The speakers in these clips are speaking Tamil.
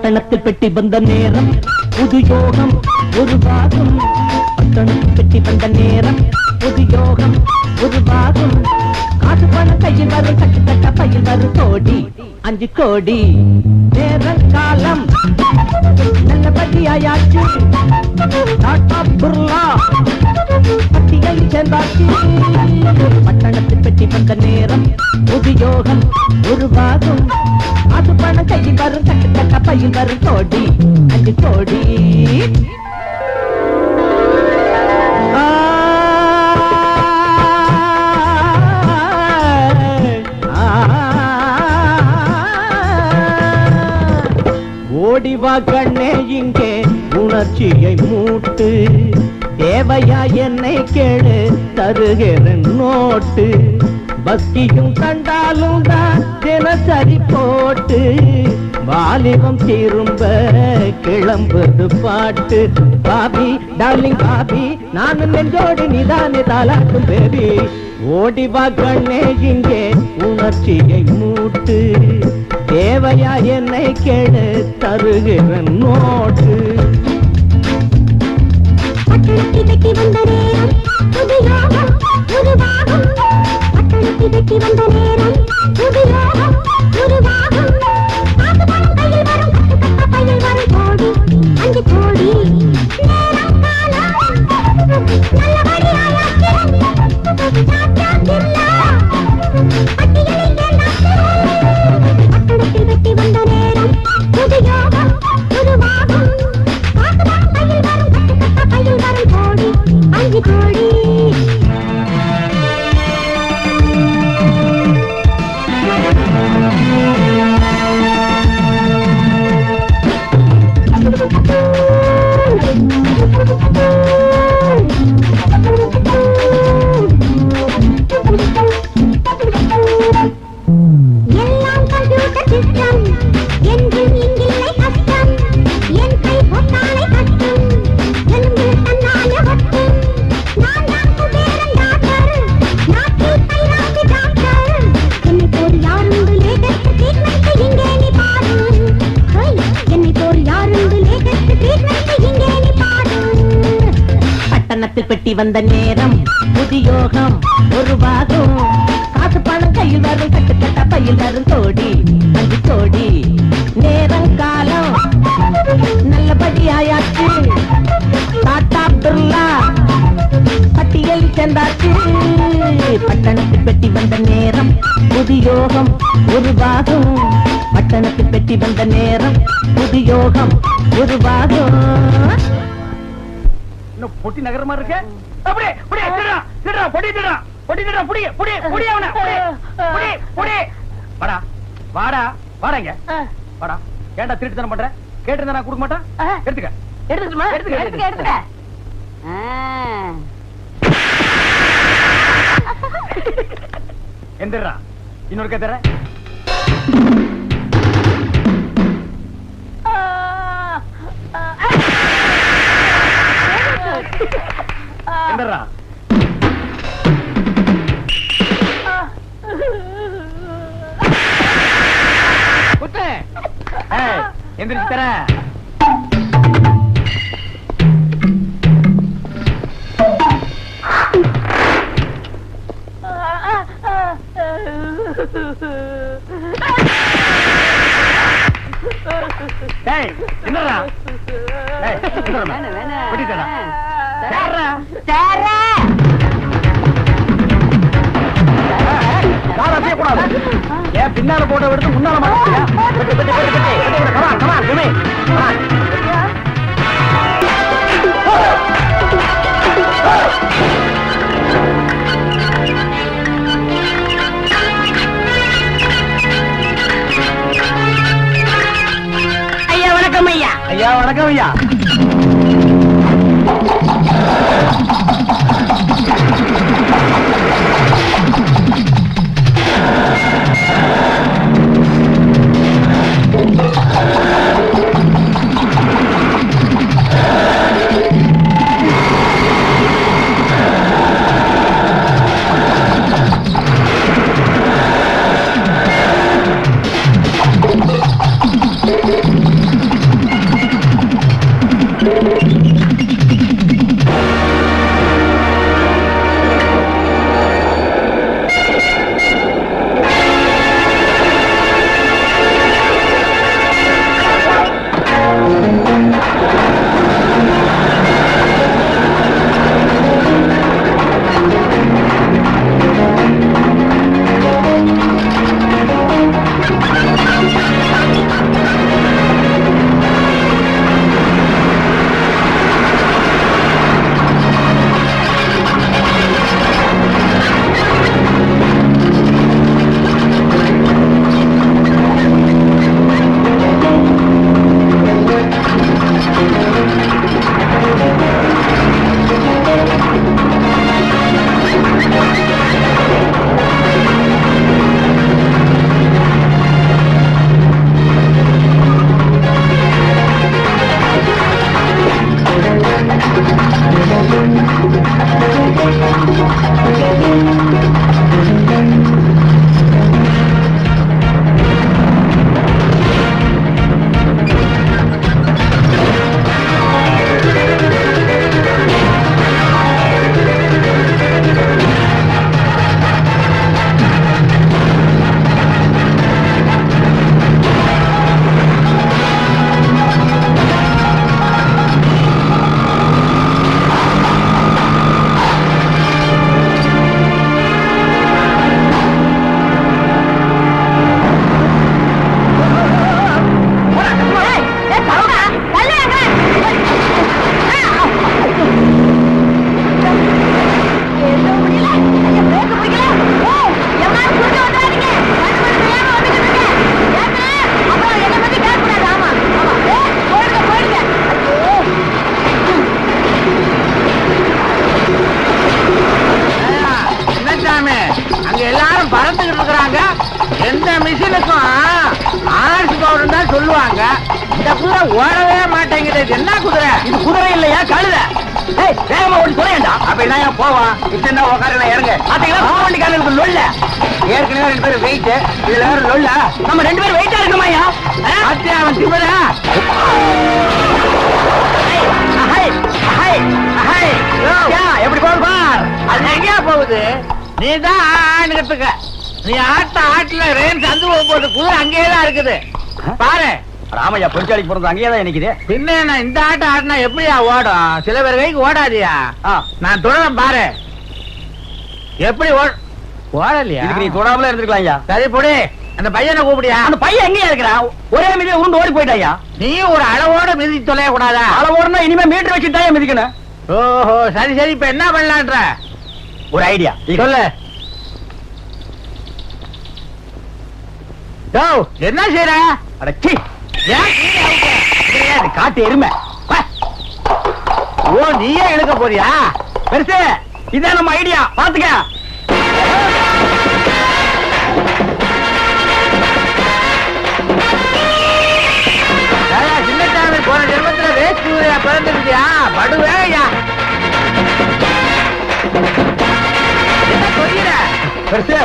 பட்டணத்தில் பெட்டி வந்த நேரம் புது யோகம் உருவாகும். பட்டணத்தில் பெட்டி வந்த நேரம் புது யோகம் உருவாகும். காசு பணம் கையில் வரும், கட்டு கட்ட பையில் வரும், கோடி 5 கோடி. நேரம் காலம் நல்லபடியாயாச்சு. பட்டியல் சேர்ந்தாச்சு. பட்டணத்தில் பெட்டி வந்த நேரம் புது யோகம் உருவாகும். காசு பணம் கையில் வரும், கட்டு கட்ட பையில் வரும், கோடி 5 கோடி. ஓடிவா கண்ணே இங்கே உணர்ச்சியை மூட்டு. தேவையா என்னை கேளு தருகிற நோட்டு. பக்தியும் கண்டாலும் தான் தினசரி போட்டு. வாலிபம் திரும்ப கிளம்புது பாட்டு. பாபி டார்லிங் பாபி நானும் நெஞ்சோடு நிதானே தாலாட்டும் பேபி. ஓடிவா கண்ணே இங்கே உணர்ச்சியை மூட்டு. தேவையா என்னை கேளு தருகிற நோட்டு. பட்டணத்தில் பெட்டி வந்த நேரம் புது யோகம் உருவாகும். பட்டணத்தில் பெட்டி வந்த நேரம் புது யோகம் உருவாகும். காசு பணம் கையில் வரும், கட்டு கட்ட பையில் வரும், கோடி 5 கோடி. நேரம் காலம் நல்லபடியாயாச்சு. பட்டியலில் சேர்ந்தாச்சு. பட்டணத்தில் பெட்டி வந்த நேரம் புது யோகம் உருவாகும். காசு பணம் கையில் வரும், கட்டு கட்ட பையில் வரும், கோடி 5 கோடி. எல்லாம் கம்ப்யூட்டர் சிஸ்டம் என்றும் இங்கில்லை கஷ்டம். என் கை பொத்தானை கட்டும், எலும்பு தன்னால ஒட்டும். நான் தான் குபேரன் டாக்டர், நாட்டில் தைராய்டு டாக்டர். என்னை போல் யாருண்டு லேட்டஸ்ட் ட்ரீட்மெண்ட் இங்கே நீ பாரு. என்னை போல் யாருண்டு லேட்டஸ்ட் ட்ரீட்மெண்ட் இங்கே நீ பாரு. பட்டணத்தில் பெட்டி வந்த நேரம் புது யோகம் உருவாகும். காசு பணம் கையில் வரும், கட்டு கட்ட பையில் வரும், கோடி 5 கோடி. நேரம் காலம் நல்லபடியாயாச்சு. டாடா பிர்லா பட்டியல் சேர்ந்தாச்சு. பட்டணத்தில் பெட்டி வந்த நேரம் புது யோகம் உருவாகும். பட்டணத்தில் பெட்டி வந்த நேரம் புது யோகம் உருவாகும். பொட்டி நகரமா இருக்க. அப்படியே அப்படியே திருடா திருடா பொட்டி திருடா பொட்டி திருடா புடி புடி புடி அவன புடி புடி புடி. வாடா வாடா வாடங்க வாடா. ஏன்டா திருட்டுத்தனம் பண்ற? கேட்டிருந்தா நான் கொடுக்க மாட்டேன். எடுத்துக்க எடுத்துக்கமா? எடுத்துக்க எடுத்துக்க எடுத்துக்க. எந்திரா இன்னொரு கத்தற. எந்திரா குத்து. எந்திரிச்சு தர. என்னடா ஏன் பின்னால போட்ட விடுத்து முன்னால மாட்டியா? ஐயா வணக்கம் ஐயா. ஐயா வணக்கம் ஐயா. குதிரை ஓடவே மாட்டேங்குது. என்ன குதிரை இது? குதிரை இல்லையா, கழுத. ஏய், வேகமா ஓடி சொல்லேண்டா. அப்படின்னா போவான். இப்ப உட்கார இறங்க. பாத்தீங்களா, வண்டிக்காரங்களுக்கு லொல்ல. ஏற்கனவே 2 பேரும் வெயிட், இதுல வேற லொல்ல. நம்ம 2 பேரும் வெயிட்டா இருக்கமாயா? பாத்தியா அவன் திமிரா? எப்படி போகுது பார். அது எங்கேயா போகுது? நீதான் ஆண்டுகிட்டு. நீ ஆட்டுல ரேன் சந்து போகும்போது குதிரை அங்கேயேதான் இருக்குது. பாரு ராமையா, பொறிச்சாலிக்கு பிறந்த அங்கேயேதான் நிக்குது. பின்ன நான் இந்த ஆட்டம் ஆட்டினா எப்படியா ஓடும்? சில பேர் கைக்கு ஓடாதியா? நான் தொடரும் பாரு எப்படி ஓடலையா? நீ தொடாமல இருந்திருக்கலாம். சரி பொடி, அந்த பையனை கூப்பிடியா? அந்த பையன் எங்கேயா இருக்கிறான்? ஒரே மீதி உருண்டு ஓடி போயிட்டாயா? நீ ஒரு அளவோட மிதி தொலைய கூடாதா? அளவோடனா இனிமே மீட்டர் வச்சுட்டாயா மிதிக்கணும். ஓஹோ, சரி சரி. இப்ப என்ன பண்ணலான்ற ஒரு ஐடியா சொல்லு. என்ன செய்யற? காட்டு எருமை. ஓ, நீயே இழுக்க போறியா? பெருசு, இதான் நம்ம ஐடியா. பாத்துக்க. சின்னச்சாமி போன ஜென்மத்துல வேஸ்ட் பிறந்துருக்கியா? படு வேலையா? என்ன சொல்லிட பெருசு?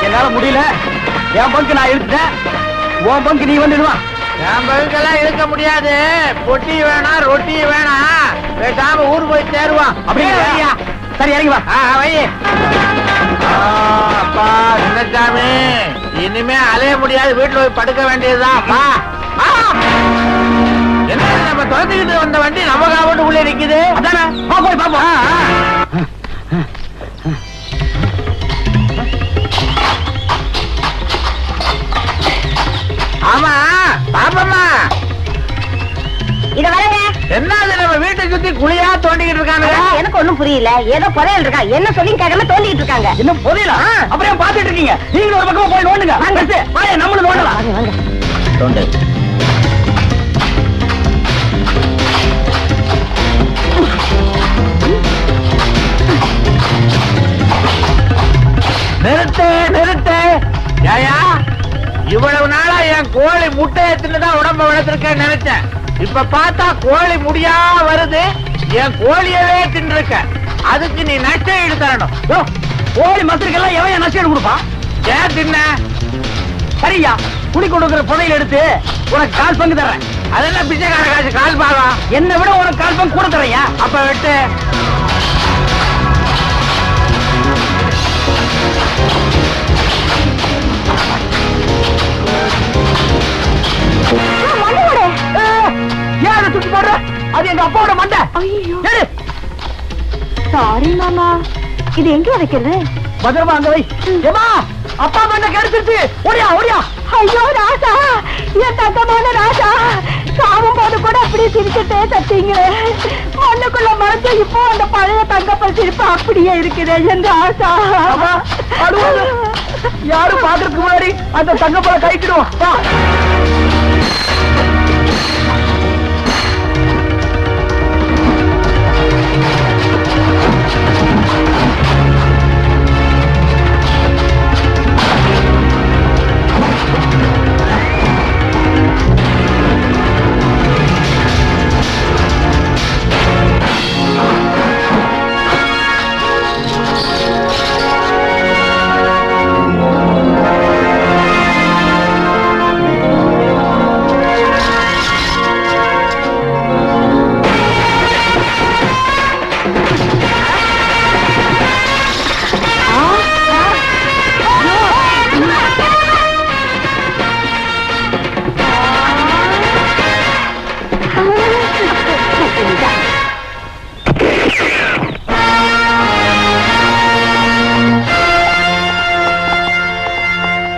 என்னால முடியல. என் பங்கு நான் இழுத்துட்டேன். உன் பங்கு நீ வந்துடுவான். என் பங்குக்கெல்லாம் இழுக்க முடியாது. பொட்டி வேணாம், ரொட்டி வேணாம். பேசாம ஊர் போய் சேருவான். அப்படியா? சரி, இறங்கி வா. வை. அப்பா சின்னச்சாமி, இனிமே அலைய முடியாது. வீட்டுல போய் படுக்க வேண்டியதுதான். என்ன நம்ம தொலைத்துக்கிட்டு வந்த வண்டி நம்ம காவட்டு உள்ளே நிக்குது. அதானே, போய் பாப்போம். ஆமா பாப்பம்மா, இத வரங்க. என்னது நம்ம வீட்டை சுத்தி குழியா தோண்டிக்கிட்டு இருக்காங்க? எனக்கு ஒண்ணும் புரியல. ஏதோ புதையல் இருக்கா, என்ன சொல்லி கேட்காம தோண்டிக்கிட்டு இருக்காங்க. இன்னும் புரியல? அப்புறம் பாத்துட்டு இருக்கீங்க. நீங்க ஒரு பக்கமா போய் நோண்டுங்க. நம்மளும் நோண்டலாம். தோண்டு. நிறுத்து நிறுத்து. ஏயா, இவ்வளவு நாளா என் கோழி முட்டையை தின்னுதான் உடம்ப வளர்த்திருக்கேன்னு நினைச்சேன். இப்ப பார்த்தா கோழி முடியா வருது. என் கோழியவே தின்னுருக்க. அதுக்கு நீ நஷ்டம் ஈடு தரணும். கோழி மசருக்கெல்லாம் எவன் நஷ்டம் ஈடு கொடுப்பான்? ஏன் தின்ன? சரியா, குடி கொடுக்குற புதையில எடுத்து உனக்கு 1/4 பங்கு தர்றேன். அதெல்லாம் பிச்சைக்கார காசு. 1/4 பாகம். என்னை விட உனக்கு 1/4 பங்கு கூட தரையா? அப்ப விட்டு. ஏன் தூக்கி போடுற? அது எங்க அப்பாவோட மண்டை. சாரி மாமா, இது எங்க வைக்கிறது? பத்திரமா அங்க வை. ஏமா, அப்பா மண்டை கெடுத்துருச்சு. ஓடியா ஓடியா. ஐயோ ராசா, என் தங்கமான ராசா, சாவும் போது கூட அப்படி சிரிச்சுட்டே தட்டீங்களே. மண்ணுக்குள்ள மறைஞ்ச இப்போ அந்த பழைய தங்கப்பல் சிரிப்பு அப்படியே இருக்குது என் ராசா. யாரும் பாக்குறதுக்கு முன்னாடி அந்த தங்கப்பல கைக்கிடுவோம்.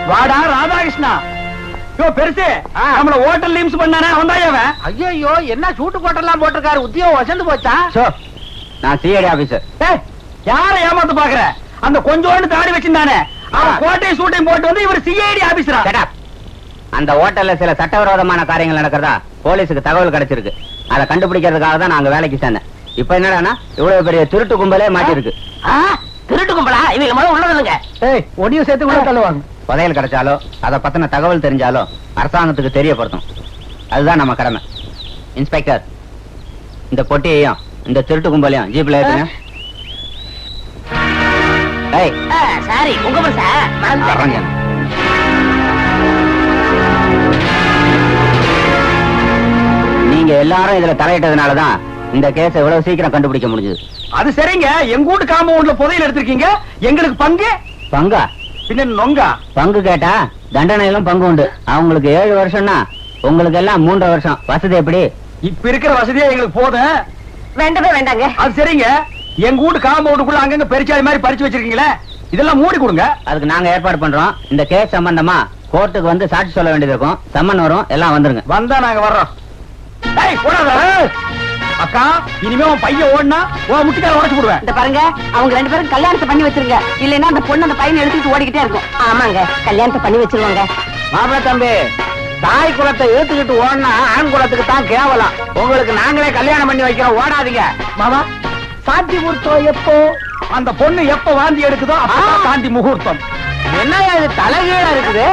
வாடா ராதாகிருஷ்ணா. பெருசு நம்மள ஹோட்டல் லீம்ஸ் பண்ணானே வந்தாயவன். ஐயோ, என்ன சூட்டு கோட்டெல்லாம் போட்டிருக்காரு. உத்தியோகம் வசந்து போச்சா? நான் சிஐடி ஆபீசர். யார ஏமாத்து பாக்குற? அந்த கொஞ்சோண்டு தாடி வச்சிருந்தானே, அவன் கோட்டையும் சூட்டையும் போட்டு வந்து இவர் சிஐடி ஆபீசரா? அந்த ஹோட்டல்ல சில சட்டவிரோதமான காரியங்கள் நடக்கிறதா போலீஸுக்கு தகவல் கிடைச்சிருக்கு. அதை கண்டுபிடிக்கிறதுக்காக தான் நாங்க வேலைக்கு சேர்ந்தேன். இப்ப என்னடானா இவ்வளவு பெரிய திருட்டு கும்பலே மாட்டிருக்கு. திருட்டு கும்பலா? இவங்க முதல்ல உள்ளதுங்க. ஒடியும் சேர்த்து உள்ள தள்ளுவாங்க. புதையல் கிடைச்சாலோ அதை பத்தின தகவல் தெரிஞ்சாலோ அரசாங்கத்துக்கு தெரியப்படுத்தும். அதுதான் நம்ம கடமை. இன்ஸ்பெக்டர், இந்த பொட்டியையும் இந்த திருட்டு கும்பலையும் ஜீப்ல ஏத்துங்க. ஏய், சாரி உங்க பர்ஸா அரங்க. நீங்க எல்லாரும் இதுல தலையிட்டதுனாலதான் இந்த கேஸை இவ்வளவு சீக்கிரம் கண்டுபிடிக்க முடிஞ்சது. அது சரிங்க, எங்க வீட்டு காம்பவுண்ட்ல புதையல் எடுத்திருக்கீங்க, எங்களுக்கு பங்கு? பங்கா? பின்ன நொங்கா? பங்கு கேட்டா தண்டனையிலும் பங்கு உண்டு. அவங்களுக்கு 7 வருஷம்னா உங்களுக்கு எல்லாம் 3.5 வருஷம். வசதி எப்படி? இப்ப இருக்கிற வசதியே எங்களுக்கு போதும். வேண்டவே வேண்டாங்க. அது சரிங்க, எங்க வீட்டு காம்பவுண்டுக்குள்ள அங்கங்க பெருச்சாளி மாதிரி பறிச்சு வச்சிருக்கீங்களே, இதெல்லாம் மூடி கொடுங்க. அதுக்கு நாங்க ஏற்பாடு பண்றோம். இந்த கேஸ் சம்பந்தமா கோர்ட்டுக்கு வந்து சாட்சி சொல்ல வேண்டியது இருக்கும். சம்மன் வரும், எல்லாம் வந்துருங்க. வந்தா நாங்க வர்றோம். ஏய், ஓடாத. அக்கா, இனிமே உன் பையன் ஓடுனா உன் முட்டிக்கால உடைச்சு போடுவேன். இந்த பாருங்க, அவங்க 2 பேரும் கல்யாணத்தை பண்ணி வச்சிருங்க. இல்லைன்னா அந்த பொண்ணு அந்த பையனை எடுத்துட்டு ஓடிக்கிட்டே இருக்கும். ஆமாங்க, கல்யாணத்தை பண்ணி வச்சிருவாங்க. மாப்பிள தம்பி, தாய் குலத்தை ஏத்துக்கிட்டு ஓடனா ஆண் குலத்துக்கு தான் கேவலம். உங்களுக்கு நாங்களே கல்யாணம் பண்ணி வைக்கிறோம், ஓடாதீங்க. மாமா, சாந்தி முகூர்த்தம் எப்போ? அந்த பொண்ணு எப்ப வாந்தி எடுக்குதோ அப்பதான் சாந்தி முகூர்த்தம். என்ன இது தலைகீழா இருக்குது?